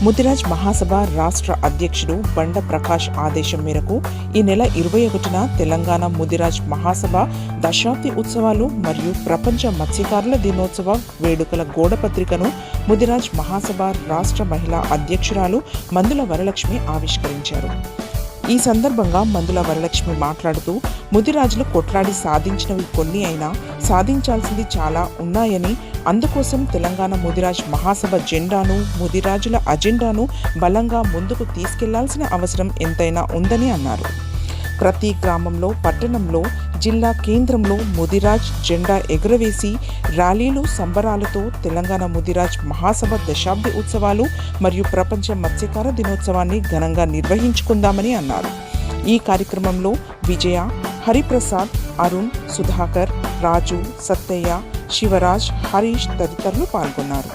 ముదిరాజ్ మహాసభ రాష్ట్ర అధ్యక్షుడు బండ ప్రకాష్ ఆదేశం మేరకు ఈ నెల 21న తెలంగాణ ముదిరాజ్ మహాసభ దశాబ్ది ఉత్సవాలు మరియు ప్రపంచ మత్స్యకారుల దినోత్సవ వేడుకల గోడపత్రికను ముదిరాజ్ మహాసభ రాష్ట్ర మహిళా అధ్యక్షురాలు మందుల వరలక్ష్మి ఆవిష్కరించారు. ఈ సందర్భంగా మందుల వరలక్ష్మి మాట్లాడుతూ ముదిరాజులు కొట్లాడి సాధించినవి కొన్ని అయినా సాధించాల్సింది చాలా ఉన్నాయని, అందుకోసం తెలంగాణ ముదిరాజ్ మహాసభ జెండాను ముదిరాజుల అజెండాను బలంగా ముందుకు తీసుకెళ్లాల్సిన అవసరం ఎంతైనా ఉందని అన్నారు. ప్రతి గ్రామంలో, పట్టణంలో, జిల్లా కేంద్రంలో ముదిరాజ్ జెండా ఎగురవేసి ర్యాలీలు, సంబరాలతో తెలంగాణ ముదిరాజ్ మహాసభ దశాబ్ది ఉత్సవాలు మరియు ప్రపంచ మత్స్యకార దినోత్సవాన్ని ఘనంగా నిర్వహించుకుందామని అన్నారు. ఈ కార్యక్రమంలో విజయ, హరిప్రసాద్, అరుణ్, సుధాకర్, రాజు, సత్తయ్య, శివరాజ్, హరీష్ తదితరులు పాల్గొన్నారు.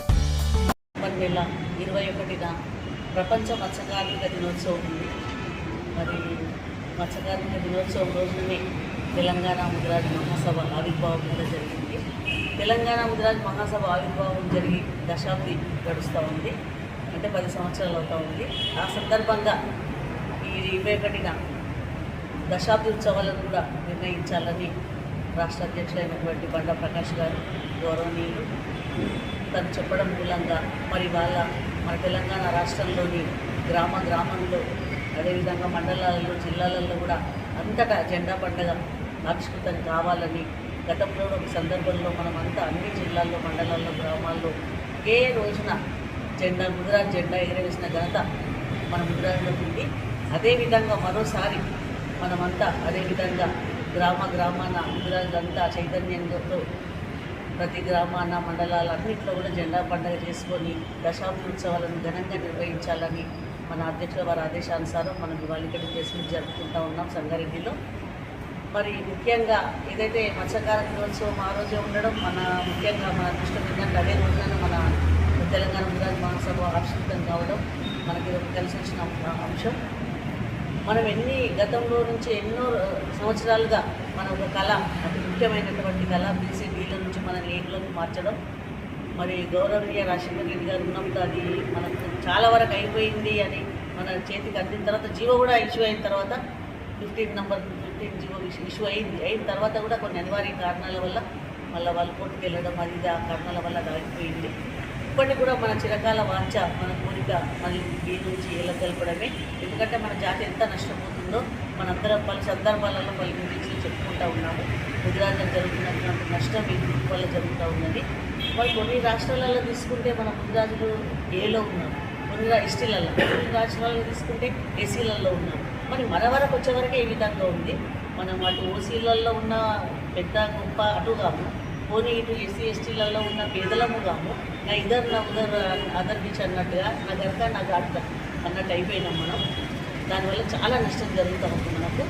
ప్రపంచ మత్స్యకారుల దినోత్సవం ఉంది. మరి మత్స్యకారుల దినోత్సవం రోజునే తెలంగాణ ముదిరాజ్ మహాసభ ఆవిర్భావం కూడా జరిగింది. తెలంగాణ ముదిరాజ్ మహాసభ ఆవిర్భావం జరిగి దశాబ్ది గడుస్తూ ఉంది, అంటే 10 సంవత్సరాలు అవుతూ ఉంది. ఆ సందర్భంగా ఈ 21న దశాబ్ది ఉత్సవాలను కూడా నిర్ణయించాలని రాష్ట్ర అధ్యక్షులైనటువంటి బండ ప్రకాష్ గారు గౌరవనీయులు తను చెప్పడం మూలంగా మరి మన తెలంగాణ రాష్ట్రంలోని గ్రామంలో అదేవిధంగా మండలాలలో, జిల్లాలలో కూడా అంతటా జెండా పండుగ ఆవిష్కృతం కావాలని గతంలో ఒక సందర్భంలో మనమంతా అన్ని జిల్లాల్లో, మండలాల్లో, గ్రామాల్లో ఏ రోజున ముదిరాజ్ జెండా ఎగరవేసిన ఘనత మన ముదిరాజులో ఉంది. అదేవిధంగా మరోసారి మనమంతా అదేవిధంగా గ్రామాన ముదిరాజులంతా చైతన్యంతో ప్రతి గ్రామాన, మండలాలన్నింటిలో కూడా జెండా పండుగ చేసుకొని దశాబ్ది ఉత్సవాలను ఘనంగా నిర్వహించాలని మన అధ్యక్షుల వారి ఆదేశానుసారం మనం ఇవాళ ఇక్కడ ప్రెస్మీట్ జరుపుకుంటూ ఉన్నాం సంగారెడ్డిలో. మరి ముఖ్యంగా ఏదైతే మత్స్యకార దినోత్సవం ఆ రోజే ఉండడం ముఖ్యంగా మన అదృష్టం ఏంటంటే అదే రోజున మన తెలంగాణ ముదిరాజ్ మహాసభ ఆవిష్కృతం కావడం మనకి కలిసి వచ్చిన అంశం. మనం గతంలో నుంచి ఎన్నో సంవత్సరాలుగా మన ఒక కళ, అతి ముఖ్యమైనటువంటి కళ బీసీడీల నుంచి మన ఏట్లోకి మార్చడం. మరి గౌరవనీయ రాజశేఖర రెడ్డి గారు ఉన్నప్పుడు అది మనకు చాలా వరకు అయిపోయింది అని మన చేతికి అందిన తర్వాత జీవో కూడా ఇష్యూ అయిన తర్వాత 15 జీవో ఇష్యూ అయిన తర్వాత కూడా కొన్ని అనివార్య కారణాల వల్ల మళ్ళీ వాళ్ళు కోర్టుకు వెళ్ళడం, అది ఆ కారణాల వల్ల అది ఆగిపోయింది. ఇప్పటికి కూడా మన చిరకాల వాంఛ, మన కోరిక మళ్ళీ ఈ నుంచి ఏళ్ళ కలపడమే. ఎందుకంటే మన జాతి ఎంత నష్టపోతుందో మనందరం పలు సందర్భాలలో పలు గురించి చెప్పుకుంటూ ఉన్నాము. ముదిరాజులకు జరుగుతున్నటువంటి నష్టం ఈ గ్రూప్ వల్ల జరుగుతూ ఉన్నది. మరి కొన్ని రాష్ట్రాలలో తీసుకుంటే మన ముదిరాజులు ఏలో ఉన్నారు, కొన్ని ఎస్టీలలో, కొన్ని రాష్ట్రాలలో తీసుకుంటే ఎస్సీలలో ఉన్నారు. మరి మన వరకు వచ్చేవరకే ఈ విధంగా ఉంది. మనం అటు ఓసీలలో ఉన్న పెద్ద గొప్ప అటుగాము, పోనీ ఇటు ఎస్సీ ఎస్టీలలో ఉన్న పేదలముగాము, నా ఉదర్ అదర్ బీచ్ అన్నట్టుగా నా గనక నా గాట అన్నట్టు అయిపోయినాం మనం. దానివల్ల చాలా నష్టం జరుగుతూ ఉంది మనకు.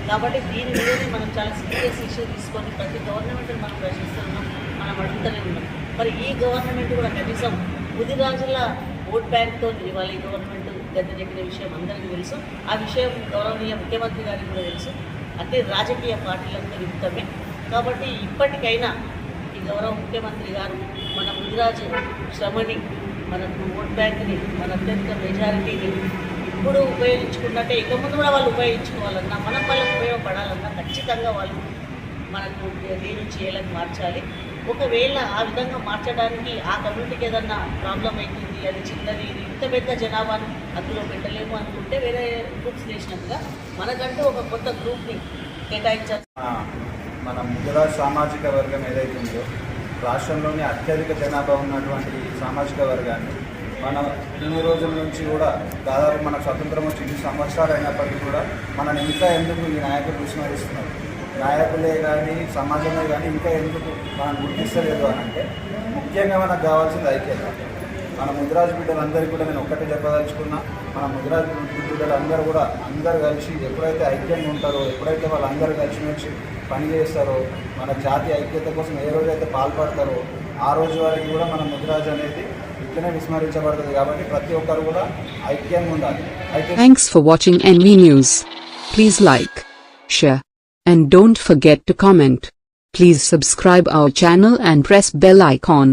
కాబట్టి దీని మీద మనం చాలా సీరియస్ ఇష్యూ తీసుకొని ప్రతి గవర్నమెంట్ని మనం ప్రశ్నిస్తున్నాం, మనం అడుగుతూనే ఉన్నాం. మరి ఈ గవర్నమెంట్ కూడా కనీసం ముదిరాజుల ఓట్ బ్యాంక్తో ఇవాళ ఈ గవర్నమెంట్ గద్దెనెక్కిన విషయం అందరికీ తెలుసు. ఆ విషయం గౌరవనీయ ముఖ్యమంత్రి గారికి కూడా తెలుసు. అంటే రాజకీయ పార్టీలంతా నిమిత్తమే. కాబట్టి ఇప్పటికైనా ఈ గౌరవ ముఖ్యమంత్రి గారు మన ముదిరాజు శ్రమని, మనకు ఓట్ బ్యాంక్ని, మన అత్యంత మెజారిటీని ఇప్పుడు ఉపయోగించుకున్నట్టే ఇక ముందు కూడా వాళ్ళు ఉపయోగించుకోవాలన్నా, మనం వాళ్ళకి ఉపయోగపడాలన్నా ఖచ్చితంగా వాళ్ళు మనకు దీని నుంచి ఏళ్ళకి మార్చాలి. ఒకవేళ ఆ విధంగా మార్చడానికి ఆ కమ్యూనిటీకి ఏదన్నా ప్రాబ్లం అవుతుంది, అది చిన్నది, ఇంత పెద్ద జనాభాను అందులో పెట్టలేము అనుకుంటే వేరే గ్రూప్స్ చేసినట్టుగా మనకంటూ ఒక కొత్త గ్రూప్ని కేటాయించాలి. మన ముదిరాజ్ సామాజిక వర్గం ఏదైతే ఉందో రాష్ట్రంలోని అత్యధిక జనాభా ఉన్నటువంటి సామాజిక వర్గాన్ని మనం ఇన్ని రోజుల నుంచి కూడా దాదాపు మన స్వతంత్రం వచ్చి 2 సంవత్సరాలు అయినప్పటికీ కూడా మనం ఇంకా ఎందుకు ఈ నాయకులు విస్మరిస్తున్నారు, నాయకులే కానీ సమాజమే కానీ ఇంకా ఎందుకు మనం గుర్తిస్తలేదు అని అంటే ముఖ్యంగా మనకు కావాల్సింది ఐక్యత. మన ముదిరాజు బిడ్డలందరికీ కూడా నేను ఒక్కటే చెప్పదలుచుకున్నా, మన ముదిరాజు బిడ్డలందరూ కూడా అందరూ కలిసి ఎప్పుడైతే ఐక్యంగా ఉంటారో, ఎప్పుడైతే వాళ్ళందరూ కలిసిమెలిసి పని చేస్తారో, మన జాతి ఐక్యత కోసం ఏ రోజైతే పాల్పడతారో ఆ రోజు వరకు కూడా మన ముదిరాజు అనేది ఇట్లనే విస్మరించబడుతుంది. కాబట్టి ప్రతి ఒక్కరు కూడా ఐక్యంగా ఉండాలి. Thanks for watching NV News. Please like, share, and don't forget to comment. Please subscribe our channel and press bell icon.